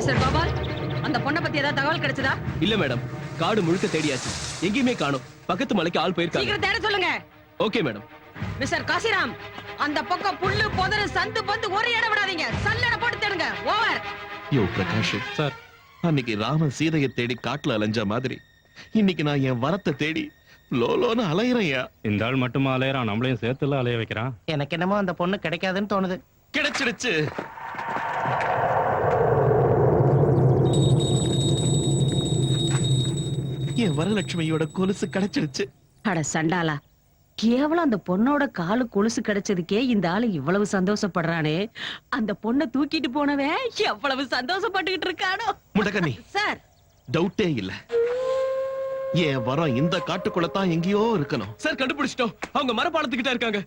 Mister Gopal, அந்த பொண்ணை பத்தி ஏதாவது தகவல் கிடைச்சதா? இல்ல மேடம், காடு முழுக்க தேடியாச்சு, எங்கேயுமே காணோம். பக்கத்து மலைக்கு ஆள் போயிருக்காங்க. சீக்கிரம் தேட சொல்லுங்க. Okay madam. மிஸ்டர் காசிராம், அந்த பக்கம் புல்லு புதரு சந்து பந்து ஒரு இடம் விடாதீங்க. சல்லட போட்டு தேடுங்க. ஓவர். யோ பிரகாஷ் சார், அன்னைக்கு ராமன் சீதையை தேடி காட்டுல அலைஞ்ச மாதிரி இன்னைக்கு நான் என் வரத்தை தேடி லோலோன்னு அலையிறையா. இந்த ஆள் மட்டுமா அலையறான், நம்மளையும் சேர்த்துல அலைய வைக்கிறான். எனக்கு என்னமோ அந்த பொண்ணு கிடைக்காதுன்னு தோணுது. கிடைச்சிடுச்சு. என் வரலட்சுமியோட கொலுசு கிடைச்சிடுச்சு. அட சண்டாலா, கேவலம் அந்த பொண்ணோட காலு கொலுசு கிடைச்சதுக்கே இந்த ஆளு இவ்வளவு சந்தோஷப்படுறானே. அந்த பொண்ணை தூக்கிட்டு போனவன் எவ்வளவு சந்தோஷப்பட்டுக்கிட்டு இருக்கானோ. முடக்கண்ணி, சார், டவுட்டே இல்ல, என் வரம் இந்த காட்டுக்குள்ளதான் எங்கேயோ இருக்கணும். சார் கண்டுபிடிச்சிட்டோம். அவங்க மரப்பாலத்துக்கிட்ட இருக்காங்க.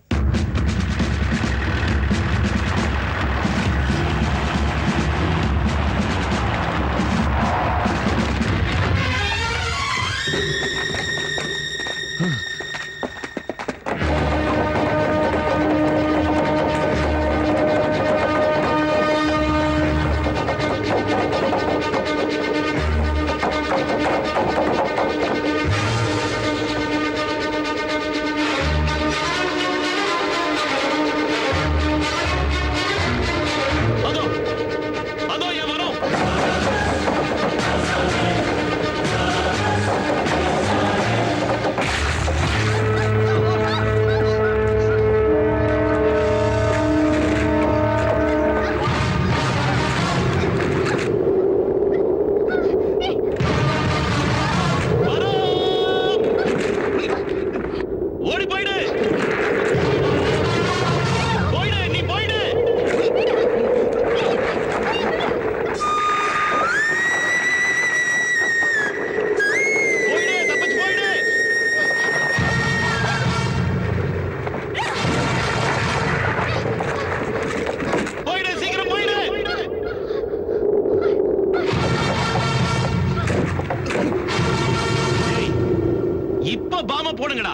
போடுங்கடா.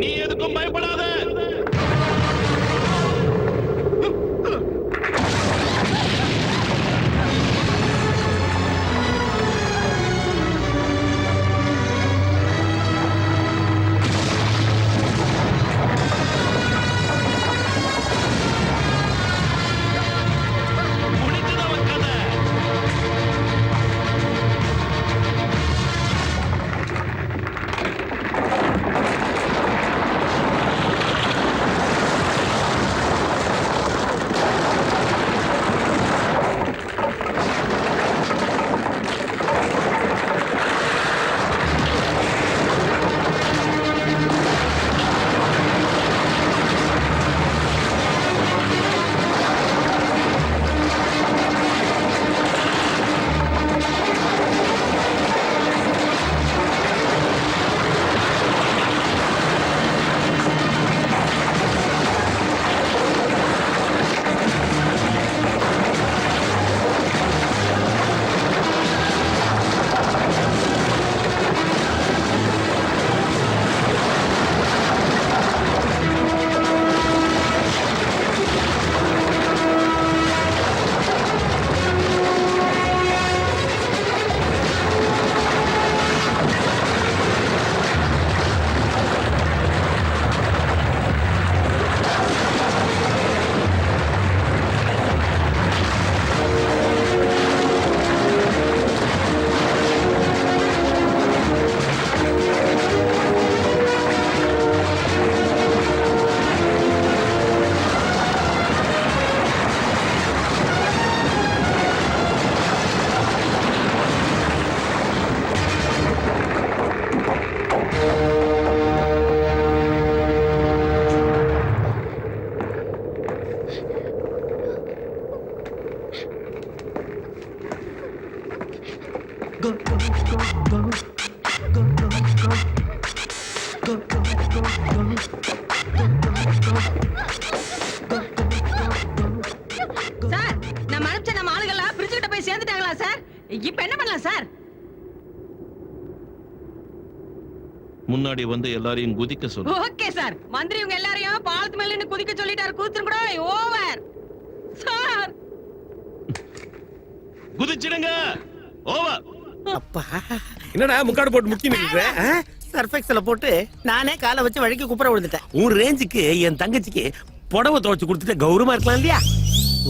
நீ எதுக்கும் பயப்படாத. சார், நான் அனுப்பிச்ச இப்ப என்ன பண்ணலாம் சார்? முன்னாடி வந்து எல்லாரையும் குதிக்க சொல்லு. Okay sir. மந்திரி உங்க எல்லாரையும் பாலத்து மேல நின்னு குதிக்க சொல்லிட்டாரு. குதிச்சுரும் கூட ஓவர். சார் குதிச்சிடுங்க. ஓவர். அப்பா என்னடா முக்காடு போட்டு முக்கி நிக்கிற? சர்ஃபெக்ஸ்ல போட்டு நானே காலை வச்சு வழிக்கு குப்புற விழுந்துட்டேன். உன் ரேஞ்சுக்கு என் தங்கச்சிக்கு புடவை துவைச்சு கொடுத்துட்டு கௌரவமா இருக்கலாம் இல்லையா?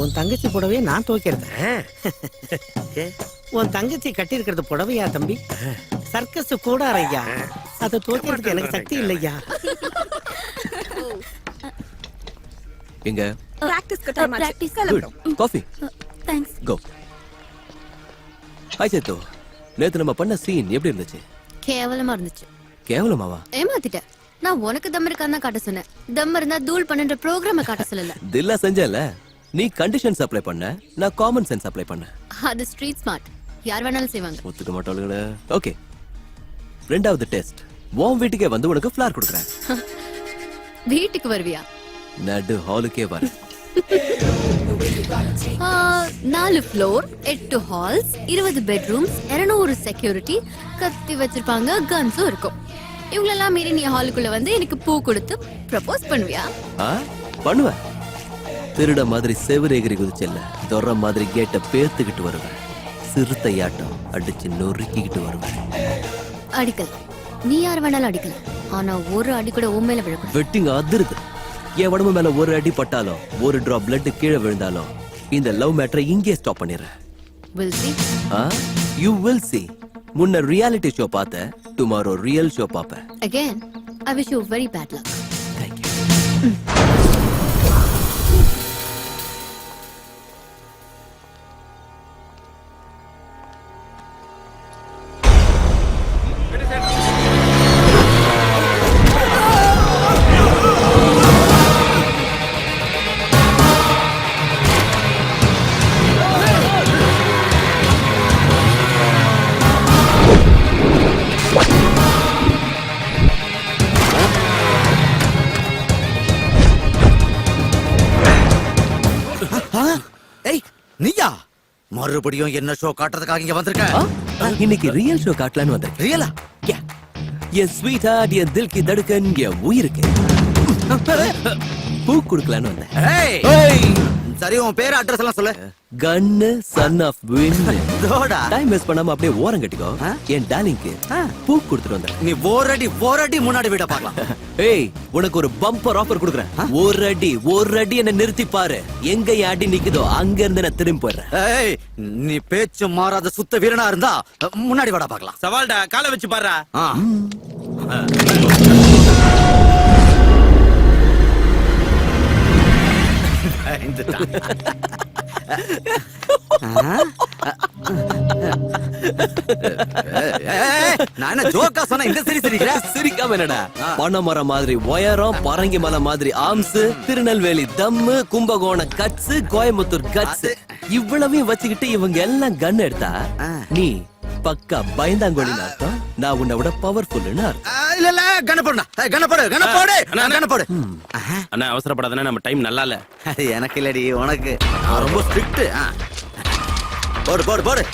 உன் தங்கச்சி புடவையை நான் துவைக்கிறது. உன் தங்கச்சி கட்டி இருக்கிறது புடவையா தம்பி? சர்க்கஸ் கூட ஐயா. அதை துவைக்கிறதுக்கு எனக்கு சக்தி இல்லையா. எங்க practice காஃபி thanks கோ. ஹாய் சேத்து, நேத்து நம்ம பண்ண சீன் எப்படி இருந்துச்சு? கேவலமா இருந்துச்சு. கேவலமாவா? ஏமாத்திட்ட. நான் உனக்கு தம் இருக்கான்னு காட்ட சொன்னேன். தம் இருந்தா தூள் பண்ணுன்ற ப்ரோக்ராம காட்ட சொல்லல. தில்லா செஞ்சல. நீ கண்டிஷன்ஸ் அப்ளை பண்ண, நான் காமன் சென்ஸ் அப்ளை பண்ண. அது ஸ்ட்ரீட் ஸ்மார்ட். யார் வேணாலும் செய்வாங்க. ஒத்துக்க மாட்டாளுங்களே. ஓகே, ரெண்டாவது டெஸ்ட். உன் வீட்டுக்கே வந்து உனக்கு ஃபிளார் கொடுக்குறேன். வீட்டுக்கு வருவியா? நடு ஹாலுக்கே வர. 4 ஃப்ளோர், 8 ஹால்ஸ், 20 பெட்ரூம்ஸ், 200 செக்யூரிட்டி, கத்தி வச்சிருப்பாங்க, கன்ஸும் இருக்கும். இவங்களெல்லாம் மீறி நீ ஹாலுக்குள்ள வந்து எனக்கு பூ கொடுத்து ப்ரப்போஸ் பண்ணுவியா? பண்ணுவேன். திருட மாதிரி செவரேகிரி குதிச்சல்ல, தொற மாதிரி கேட்ட பேத்துக்கிட்டு வருவேன். சிறுத்தையாட்டம் அடிச்சு நொறுக்கிக்கிட்டு வருவேன். அடிக்கல. நீ யார் வேணாலும் அடிக்கல. ஆனா ஒரு அடி கூட உன் மேல விழக்கூடாது. வெட்டிங்க அதிருது. என் உடம்பு மேல ஒரு அடி பட்டாலும், ஒரு டிராப் பிளட் கீழே விழுந்தாலும் இந்த லவ் மேட்டரை இங்கே ஸ்டாப் பண்ணிடுறேன். Will see. You will see. முன்ன ரியாலிட்டி ஷோ பார்த்த, டுமாரோ ரியல் ஷோ பாப்ப. Again, I wish you very bad luck. Thank you. நீயா மறுபடியும் என்ன ஷோ காட்டுறதுக்காக இங்க வந்திருக்க? இன்னைக்கு ரியல் ஷோ காட்டலான்னு வந்தேன். ரியலா? என் ஸ்வீட் ஹார்ட், என் தில் கி தடுக்கன், என் உயிருக்கு பூ கொடுக்கலான்னு வந்தேன். சரி, உன் பேர் அட்ரஸ் எல்லாம் சொல்லு. கன்னு சன் ஆஃப் வின். தோடா டைம் வேஸ்ட் பண்ணாம அப்படியே ஓரம் கட்டிக்கோ. என் டார்லிங்க்கு பூ கொடுத்துட்டு வந்தேன். நீ ஒரு அடி முன்னாடி விட பார்க்கலாம். ஏய், உனக்கு ஒரு பம்பர் ஆஃபர் கொடுக்குறேன். ஒரு அடி என்ன நிறுத்தி பாரு. எங்க என் அடி நிக்குதோ அங்க இருந்து நான் திரும்பி போயிடுறேன். ஏய், நீ பேச்சு மாறாத சுத்த வீரனா இருந்தா முன்னாடி விட பார்க்கலாம். சவால்டா, காலை வச்சு பாரு. நான் ஜோக்கா சொன்ன இந்த சிரிக்கிற? சிரிக்காம என்னடா? பனைமரம் மாதிரி உயரம், பரங்கி மலை மாதிரி ஆம்ஸ், திருநெல்வேலி தம்மு, கும்பகோணம் கட்ஸ், கோயம்புத்தூர் கட்ஸ், இவ்வளவையும் வச்சுக்கிட்டு இவங்க எல்லாம் கன் எடுத்தா நீ பக்கா பயந்தாங்கோலின்னு அர்த்தம். நான் உன்னை விட பவர்ஃபுல்னு அர்த்தம். இல்ல கணப்போடு. அண்ணா அவசரப்படாதே, நம்ம டைம் நல்லா இல்ல. எனக்கு இல்லடி, உனக்கு. நான் ரொம்ப ஸ்ட்ரிக்ட். போடு.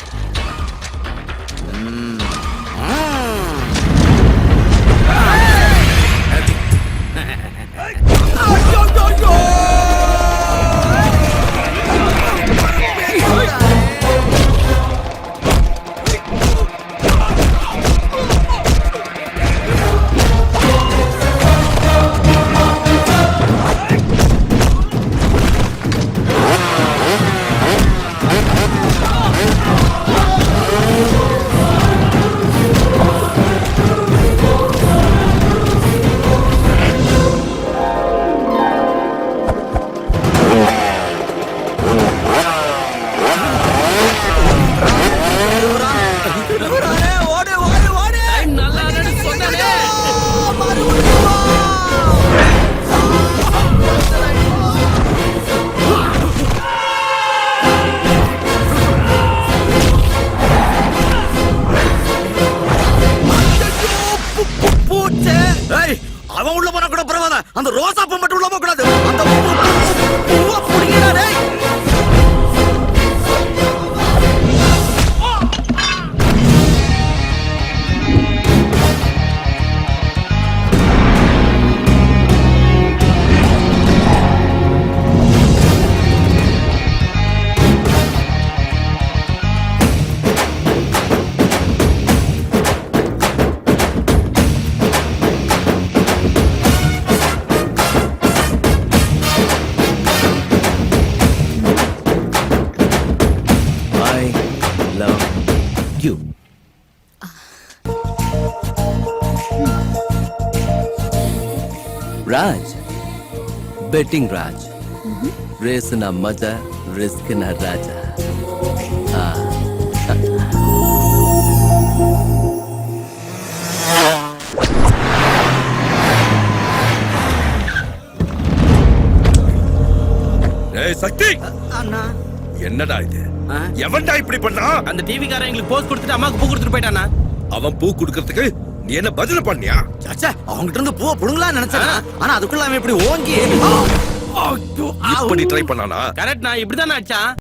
அவன் உள்ள போனா கூட பரவாயில்ல, அந்த ரோசா பூ மட்டும் உள்ள போக கூடாது. அந்த பூவை புடிங்கடா டேய். யூ. ராஜ், பெட்டிங் ராஜ். ரேஸ்னா மஜா, ரிஸ்க்னா ராஜா. ஏய் சக்தி, அண்ணா என்னடா இது? ஆ? எவன்டா இப்படி பண்ணா? அந்த டிவி காரன் எங்களுக்கு போஸ்ட் கொடுத்துட்டு அம்மாக்கு பூ கொடுத்துட்டு போயிட்டானா? அவன் பூ குடுக்கறதுக்கு நீ என்ன பதில பண்ணியா? சச்சா அவங்கிட்ட இருந்து பூவை புடுங்கலாம்னு நினைச்சேன். ஆனா அதுக்குள்ள அவன் இப்படி ஓங்கி இப்படி ட்ரை பண்ணானா? கரெக்ட், நான் இப்படிதான் அடிச்சான்.